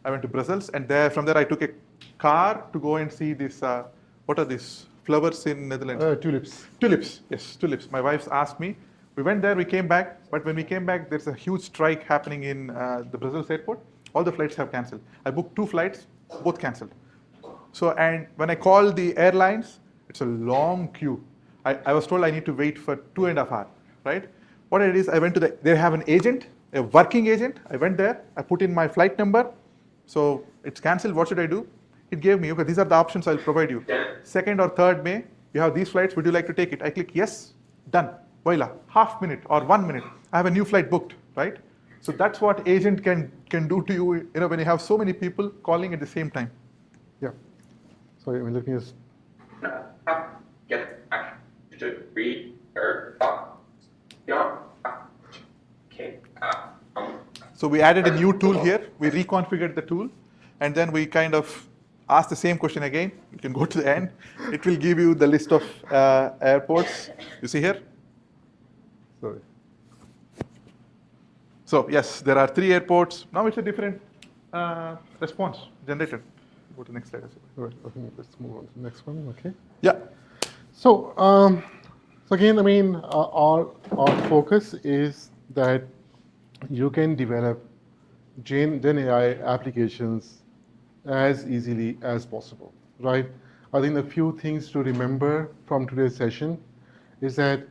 I went to Brussels and from there I took a car to go and see this, what are these flowers in Netherlands? Tulips. Tulips, yes, tulips. My wife asked me. We went there, we came back, but when we came back, there's a huge strike happening in the Brussels airport. All the flights have canceled. I booked 2 flights, both canceled. So, and when I called the airlines, it's a long queue. I was told I need to wait for 2.5 hours, right? What I did is I went to they have an agent, a working agent. I went there, I put in my flight number. So it's canceled, what should I do? It gave me, okay, these are the options I'll provide you. 2nd or 3rd May, you have these flights, would you like to take it? I click yes, done, voila, half minute or 1 minute. I have a new flight booked, right? So that's what agent can do to you, when you have so many people calling at the same time. Yeah. Sorry, let me just. Get to read or okay. So we added a new tool here. We reconfigured the tool, and then we kind of asked the same question again. You can go to the end. It will give you the list of airports. You see here? Sorry. So yes, there are 3 airports. Now it's a different response generated. Go to the next slide. All right, okay, let's move on to the next one, okay? Yeah. So again, I mean, our focus is that you can develop Gen AI applications as easily as possible, right? I think the few things to remember from today's session is that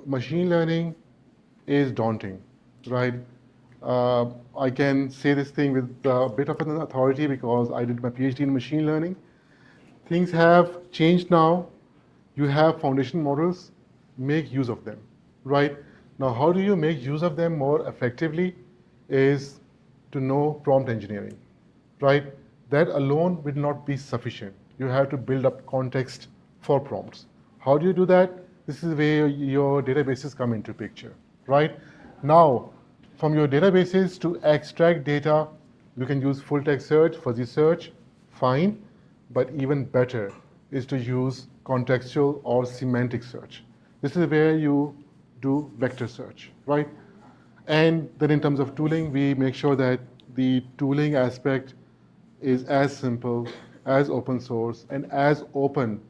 machine learning is daunting, right? I can say this thing with a bit of an authority because I did my PhD in machine learning. Things have changed now. You have foundation models, make use of them, right? Now, how do you make use of them more effectively is to know prompt engineering, right? That alone will not be sufficient. You have to build up context for prompts. How do you do that? This is where your databases come into picture, right? Now, from your databases to extract data, you can use full text search, fuzzy search, fine, but even better is to use contextual or semantic search. This is where you do vector search, right? And then in terms of tooling, we make sure that the tooling aspect is as simple, as open source, and as open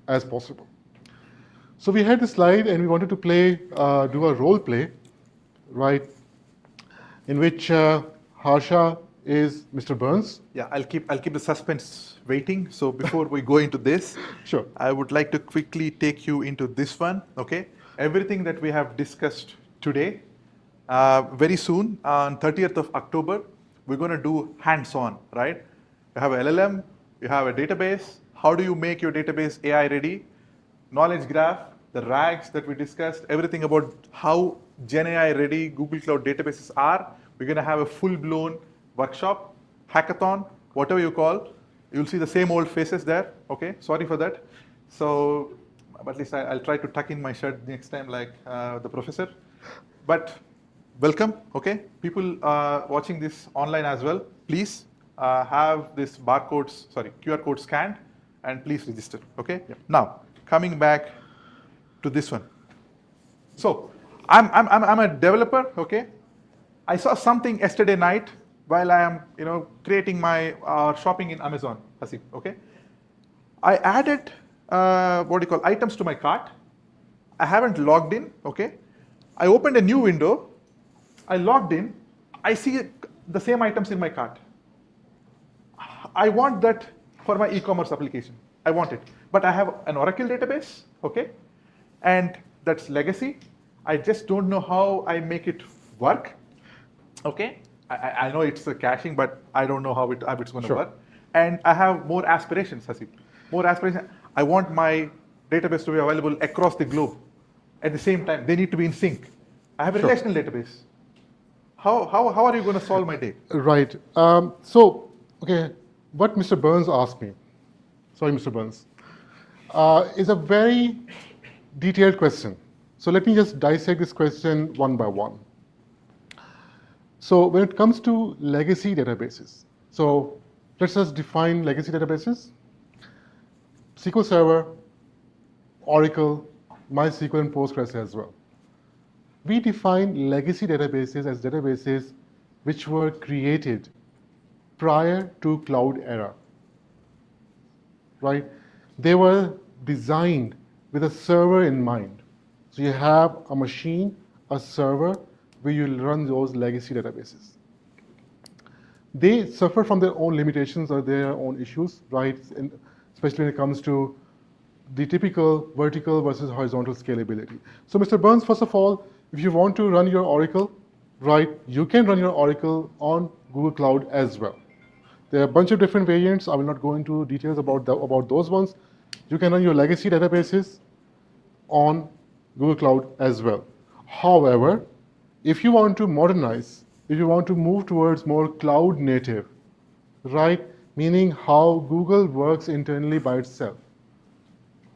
as possible. So we had this slide, and we wanted to do a role play, right, in which Harsha is Mr. Burns. Yeah, I'll keep the suspense waiting. So before we go into this, Sure. I would like to quickly take you into this one. Okay, everything that we have discussed today, very soon on 30th of October, we're going to do hands-on, right? You have a LLM, you have a database. How do you make your database AI ready? Knowledge graph, the RAGs that we discussed, everything about how GenAI ready Google Cloud databases are. We're going to have a full-blown workshop, hackathon, whatever you call. You'll see the same old faces there. Okay, sorry for that. So, at least I'll try to tuck in my shirt next time like the professor. But welcome, okay? People watching this online as well, please have this QR code scanned and please register, okay? Yep. Now, coming back to this one. So, I'm a developer, okay? I saw something yesterday night while I am, creating my shopping in Amazon, Hasib, okay? I added, items to my cart. I haven't logged in, okay? I opened a new window. I logged in. I see the same items in my cart. I want that for my e-commerce application. I want it. But I have an Oracle database, okay? And that's legacy. I just don't know how I make it work, okay? I know it's a caching, but I don't know how it's going to Sure. work. And I have more aspirations, Hasib. More aspirations. I want my database to be available across the globe at the same time. They need to be in sync. I have a Sure. relational database. How are you going to solve my day? Right. Okay, what Mr. Burns asked me, sorry, Mr. Burns, is a very detailed question. So let me just dissect this question one by one. So when it comes to legacy databases, so let's just define legacy databases. SQL Server, Oracle, MySQL, and Postgres as well. We define legacy databases as databases which were created prior to cloud era, right? They were designed with a server in mind. So you have a machine, a server, where you run those legacy databases. They suffer from their own limitations or their own issues, right? And especially when it comes to the typical vertical versus horizontal scalability. So Mr. Burns, first of all, if you want to run your Oracle, right, you can run your Oracle on Google Cloud as well. There are a bunch of different variants. I will not go into details about those ones. You can run your legacy databases on Google Cloud as well. However, if you want to modernize, if you want to move towards more cloud native, right, meaning how Google works internally by itself.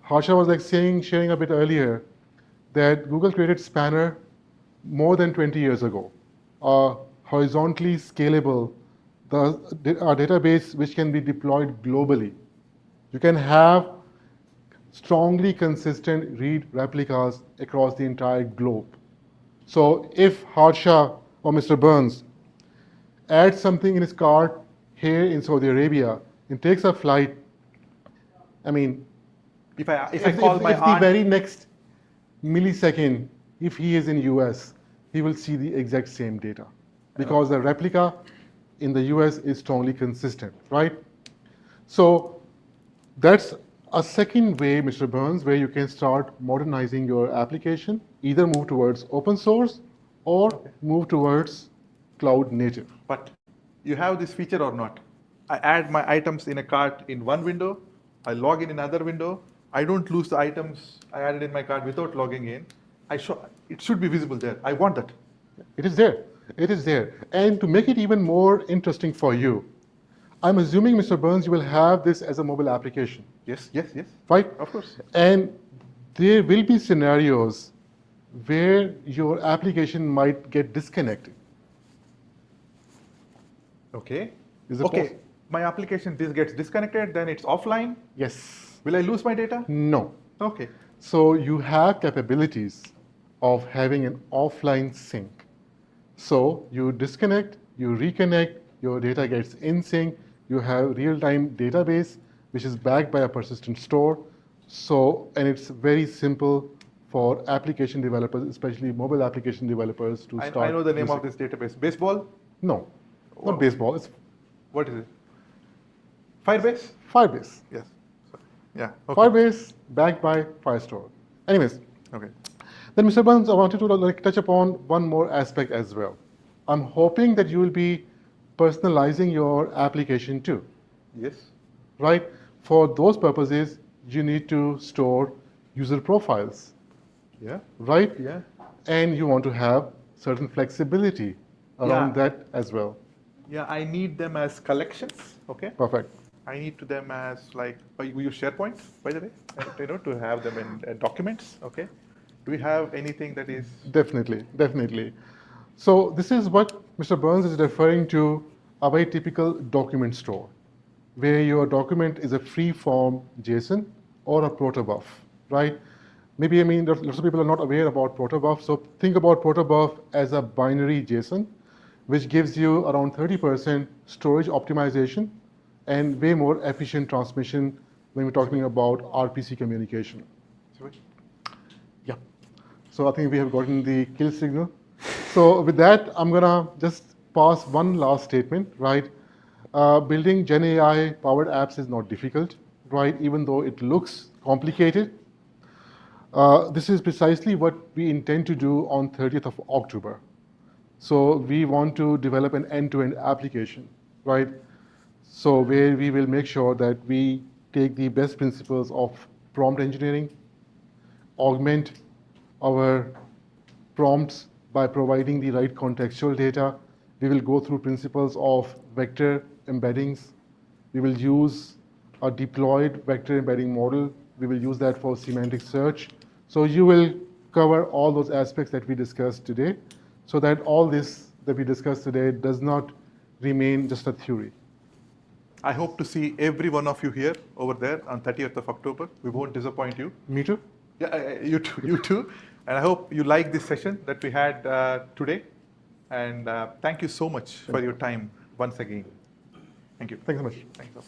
Harsha was like sharing a bit earlier that Google created Spanner more than 20 years ago, a horizontally scalable a database which can be deployed globally. You can have strongly consistent read replicas across the entire globe. So if Harsha or Mr. Burns adds something in his cart here in Saudi Arabia and takes a flight, I mean, If I call my if the aunt, very next millisecond, if he is in US, he will see the exact same data because the replica in the US is strongly consistent, right? So that's a second way, Mr. Burns, where you can start modernizing your application, either move towards open source or move towards cloud native. but you have this feature or not? I add my items in a cart in one window, I log in another window, I don't lose the items I added in my cart without logging in. It should be visible there. I want that. It is there. It is there. And to make it even more interesting for you, I'm assuming, Mr. Burns, you will have this as a mobile application, Yes. right? Of course. And there will be scenarios where your application might get disconnected. Okay. Is it Okay. My application gets disconnected, then it's offline. Yes. Will I lose my data? No. Okay. So you have capabilities of having an offline sync. So you disconnect, you reconnect, your data gets in sync, you have real-time database, which is backed by a persistent store. So, and it's very simple for application developers, especially mobile application developers, to start. I know the name using. of this database. Baseball? No, Oh. not baseball, it's What is it? Firebase? Firebase. Yes. Sorry. Yeah. Okay. Firebase backed by Firestore. Anyways, Okay. then Mr. Burns, I wanted to touch upon one more aspect as well. I'm hoping that you will be personalizing your application too, Yes. right? For those purposes, you need to store user profiles, Yeah. right? Yeah. And you want to have certain flexibility around Yeah. that as well. Yeah. I need them as collections. Okay. Perfect. I need to them as like, we use SharePoint, by the way, to have them in documents. Okay. Do we have anything that is? Definitely, definitely. So this is what Mr. Burns is referring to, a very typical document store, where your document is a free-form JSON or a protobuf, right? Maybe, lots of people are not aware about protobuf, so think about protobuf as a binary JSON, which gives you around 30% storage optimization and way more efficient transmission when we're talking about RPC communication. Yeah. So I think we have gotten the kill signal. So with that, I'm gonna just pass one last statement, right? Building GenAI powered apps is not difficult, right? Even though it looks complicated. This is precisely what we intend to do on 30th of October. So we want to develop an end-to-end application, right? So where we will make sure that we take the best principles of prompt engineering, augment our prompts by providing the right contextual data. We will go through principles of vector embeddings. We will use a deployed vector embedding model. We will use that for semantic search. So you will cover all those aspects that we discussed today, so that all this that we discussed today does not remain just a theory. I hope to see every one of you here over there on 30th of October. We won't disappoint you. Me too? Yeah, you too. You too. And I hope you like this session that we had today. And thank you so much for your time once again. Thank you. Thanks so much. Thanks.